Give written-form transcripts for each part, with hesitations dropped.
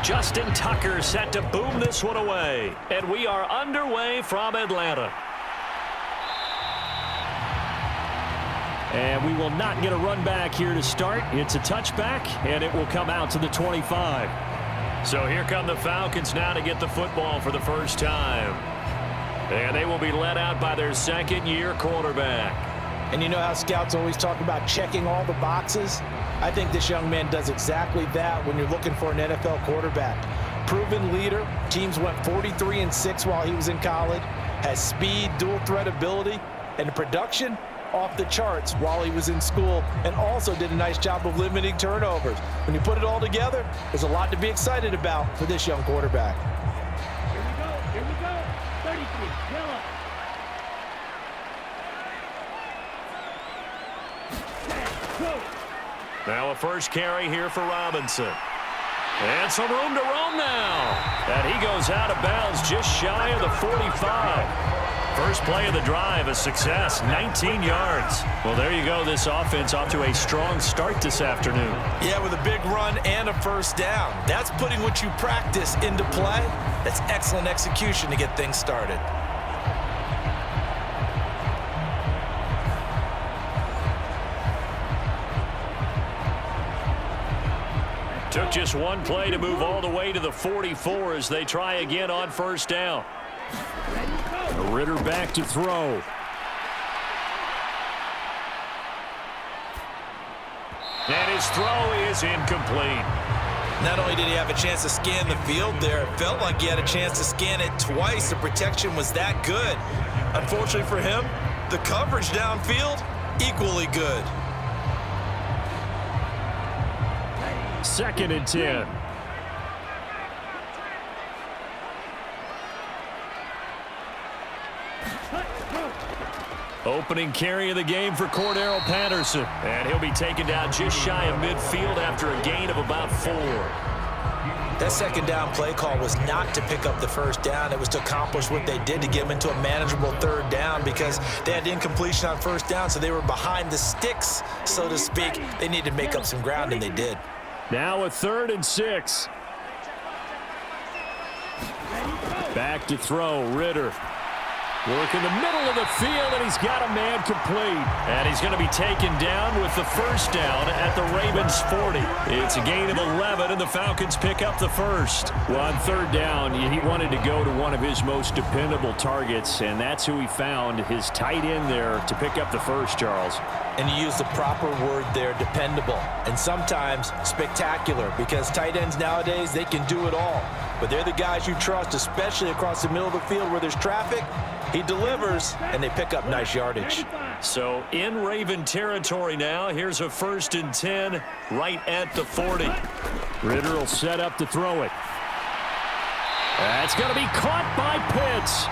Justin Tucker set to boom this one away. And we are underway from Atlanta. And we will not get a run back here to start. It's a touchback, and it will come out to the 25. So here come the Falcons now to get the football for the first time. And they will be led out by their second-year quarterback. And you know how scouts always talk about checking all the boxes? I think this young man does exactly that when you're looking for an NFL quarterback. Proven leader. Teams went 43-6 while he was in college. Has speed, dual threat ability, and the production off the charts while he was in school, and also did a nice job of limiting turnovers. When you put it all together, there's a lot to be excited about for this young quarterback. Here we go. 33, yellow. Now a first carry here for Robinson. And some room to roam now. And he goes out of bounds just shy of the 45. First play of the drive, a success, 19 yards. Well, there you go. This offense off to a strong start this afternoon. Yeah, with a big run and a first down. That's putting what you practice into play. That's excellent execution to get things started. Took just one play to move all the way to the 44 as they try again on first down. Ritter back to throw. And his throw is incomplete. Not only did he have a chance to scan the field there, it felt like he had a chance to scan it twice. The protection was that good. Unfortunately for him, the coverage downfield, equally good. 2nd and 10. Opening carry of the game for Cordero Patterson. And he'll be taken down just shy of midfield after a gain of about 4. That second down play call was not to pick up the first down. It was to accomplish what they did to get them into a manageable third down because they had incompletion on first down, so they were behind the sticks, so to speak. They needed to make up some ground, and they did. Now a 3rd and 6. Back to throw, Ritter. Work in the middle of the field, and he's got a man complete. And he's going to be taken down with the first down at the Ravens' 40. It's a gain of 11, and the Falcons pick up the first. Well, on 3rd down, he wanted to go to one of his most dependable targets, and that's who he found, his tight end there, to pick up the first, Charles. And you use the proper word there, dependable, and sometimes spectacular, because tight ends nowadays, they can do it all. But they're the guys you trust, especially across the middle of the field where there's traffic. He delivers, and they pick up nice yardage. So in Raven territory now. Here's a 1st and 10 right at the 40. Ritter will set up to throw it. That's going to be caught by Pitts.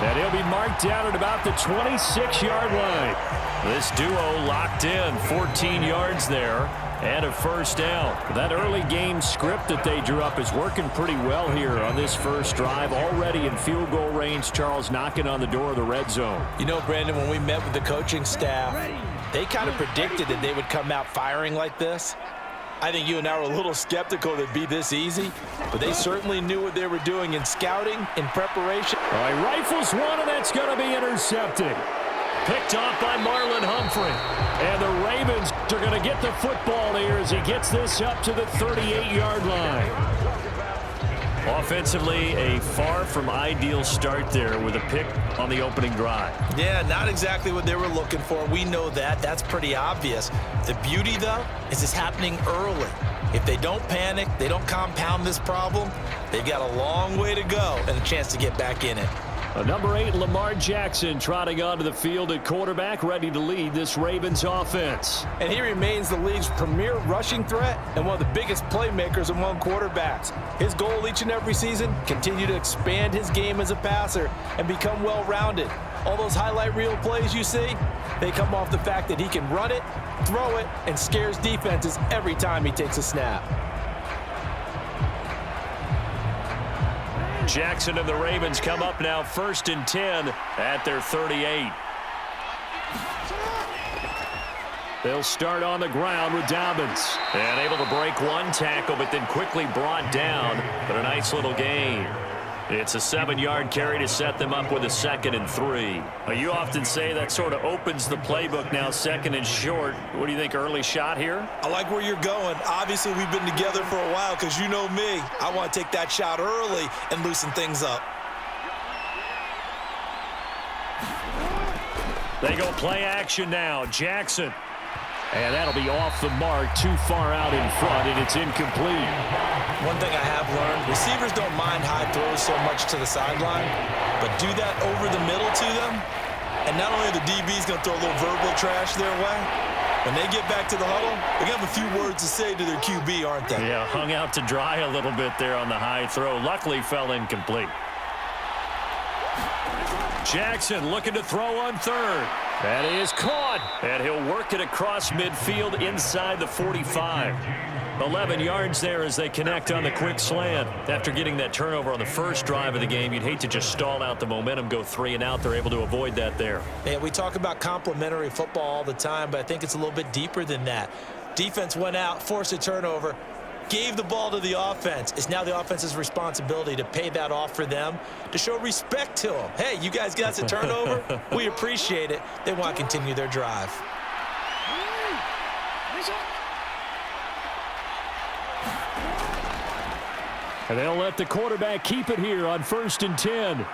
And he'll be marked down at about the 26-yard line. This duo locked in, 14 yards there, and a first down. That early game script that they drew up is working pretty well here on this first drive. Already in field goal range, Charles, knocking on the door of the red zone. You know, Brandon, when we met with the coaching staff, they kind of predicted that they would come out firing like this. I think you and I were a little skeptical that it'd be this easy, but they certainly knew what they were doing in scouting, in preparation. All right, rifles one, and that's going to be intercepted. Picked off by Marlon Humphrey. And the Ravens are going to get the football here as he gets this up to the 38-yard line. Offensively, a far from ideal start there with a pick on the opening drive. Yeah, not exactly what they were looking for. We know that. That's pretty obvious. The beauty, though, is it's happening early. If they don't panic, they don't compound this problem, they've got a long way to go and a chance to get back in it. Number 8, Lamar Jackson, trotting onto the field at quarterback, ready to lead this Ravens offense. And he remains the league's premier rushing threat and one of the biggest playmakers among quarterbacks. His goal each and every season, continue to expand his game as a passer and become well-rounded. All those highlight reel plays you see, they come off the fact that he can run it, throw it, and scares defenses every time he takes a snap. Jackson and the Ravens come up now 1st and 10 at their 38. They'll start on the ground with Dobbins. And able to break one tackle, but then quickly brought down. But a nice little gain. It's a 7-yard carry to set them up with a 2nd and 3. You often say that sort of opens the playbook now, 2nd and short. What do you think, early shot here? I like where you're going. Obviously, we've been together for a while because you know me. I want to take that shot early and loosen things up. They go play action now. Jackson. And that'll be off the mark, too far out in front, and it's incomplete. One thing I have learned, receivers don't mind high throws so much to the sideline, but do that over the middle to them, and not only are the DBs going to throw a little verbal trash their way, when they get back to the huddle, they're going to have a few words to say to their QB, aren't they? Yeah, hung out to dry a little bit there on the high throw. Luckily, fell incomplete. Jackson looking to throw on 3rd. That is caught. And he'll work it across midfield inside the 45. 11 yards there as they connect on the quick slant. After getting that turnover on the first drive of the game, you'd hate to just stall out the momentum, go 3 and out. They're able to avoid that there. Yeah, we talk about complementary football all the time, but I think it's a little bit deeper than that. Defense went out, forced a turnover, gave the ball to the offense. It's now the offense's responsibility to pay that off for them, to show respect to them. Hey, you guys got a turnover? We appreciate it. They want to continue their drive. And they'll let the quarterback keep it here on 1st and 10.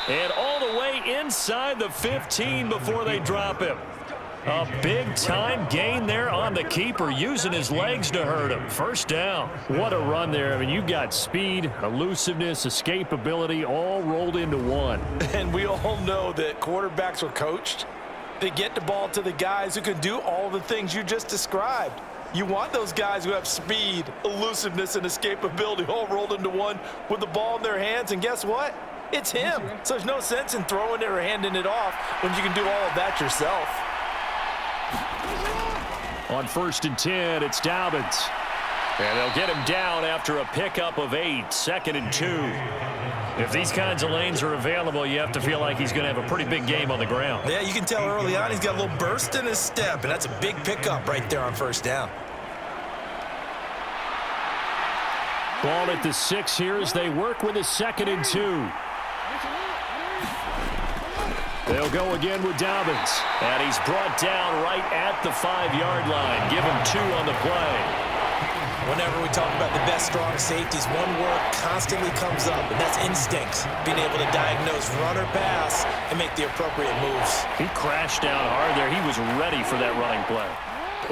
And all the way inside the 15 before they drop him. A big-time gain there on the keeper, using his legs to hurt him. 1st down. What a run there. I mean, you got speed, elusiveness, escapability, all rolled into one. And we all know that quarterbacks are coached. They get the ball to the guys who can do all the things you just described. You want those guys who have speed, elusiveness, and escapability all rolled into one with the ball in their hands. And guess what? It's him. So there's no sense in throwing it or handing it off when you can do all of that yourself. On 1st and 10, it's Dobbins. And they'll get him down after a pickup of 8, 2nd and 2. If these kinds of lanes are available, you have to feel like he's going to have a pretty big game on the ground. Yeah, you can tell early on he's got a little burst in his step, and that's a big pickup right there on 1st down. Ball at the 6 here as they work with a 2nd and 2. They'll go again with Dobbins. And he's brought down right at the 5-yard line. Give him 2 on the play. Whenever we talk about the best strong safeties, one word constantly comes up, and that's instinct. Being able to diagnose run or pass and make the appropriate moves. He crashed down hard there. He was ready for that running play.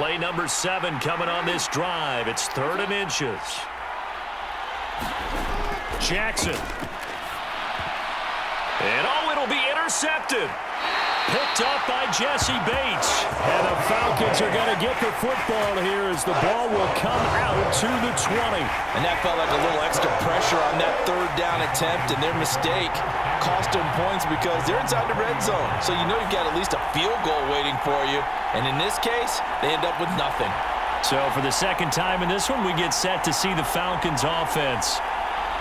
Play number 7 coming on this drive. It's 3rd and inches. Jackson. And it'll be intercepted. Picked up by Jesse Bates. And the Falcons are going to get the football here as the ball will come out to the 20. And that felt like a little extra pressure on that 3rd down attempt, and their mistake cost them points because they're inside the red zone. So you know you've got at least a field goal waiting for you. And in this case, they end up with nothing. So for the 2nd time in this one, we get set to see the Falcons offense.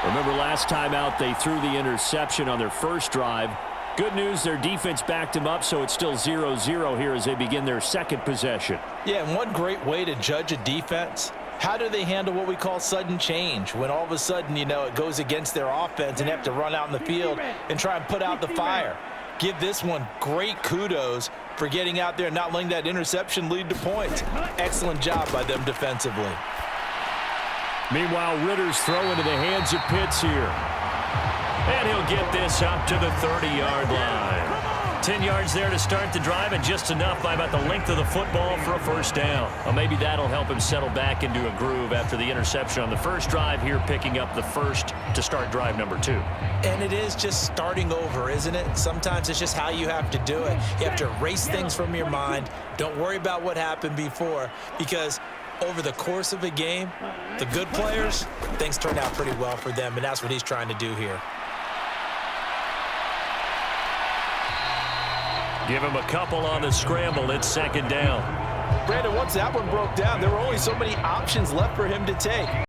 Remember last time out, they threw the interception on their first drive. Good news, their defense backed them up, so it's still 0-0 here as they begin their 2nd possession. Yeah, and one great way to judge a defense, how do they handle what we call sudden change? When all of a sudden, you know, it goes against their offense and they have to run out in the field and try and put out the fire. Give this one great kudos for getting out there and not letting that interception lead to points. Excellent job by them defensively. Meanwhile, Ritter's throw into the hands of Pitts here. And he'll get this up to the 30-yard line. 10 yards there to start the drive, and just enough by about the length of the football for a 1st down. Well, maybe that'll help him settle back into a groove after the interception on the first drive here, picking up the 1st to start drive number 2. And it is just starting over, isn't it? Sometimes it's just how you have to do it. You have to erase things from your mind. Don't worry about what happened before, because over the course of a game, the good players, things turn out pretty well for them, and that's what he's trying to do here. Give him a couple on the scramble. It's 2nd down. Brandon, once that one broke down, there were only so many options left for him to take.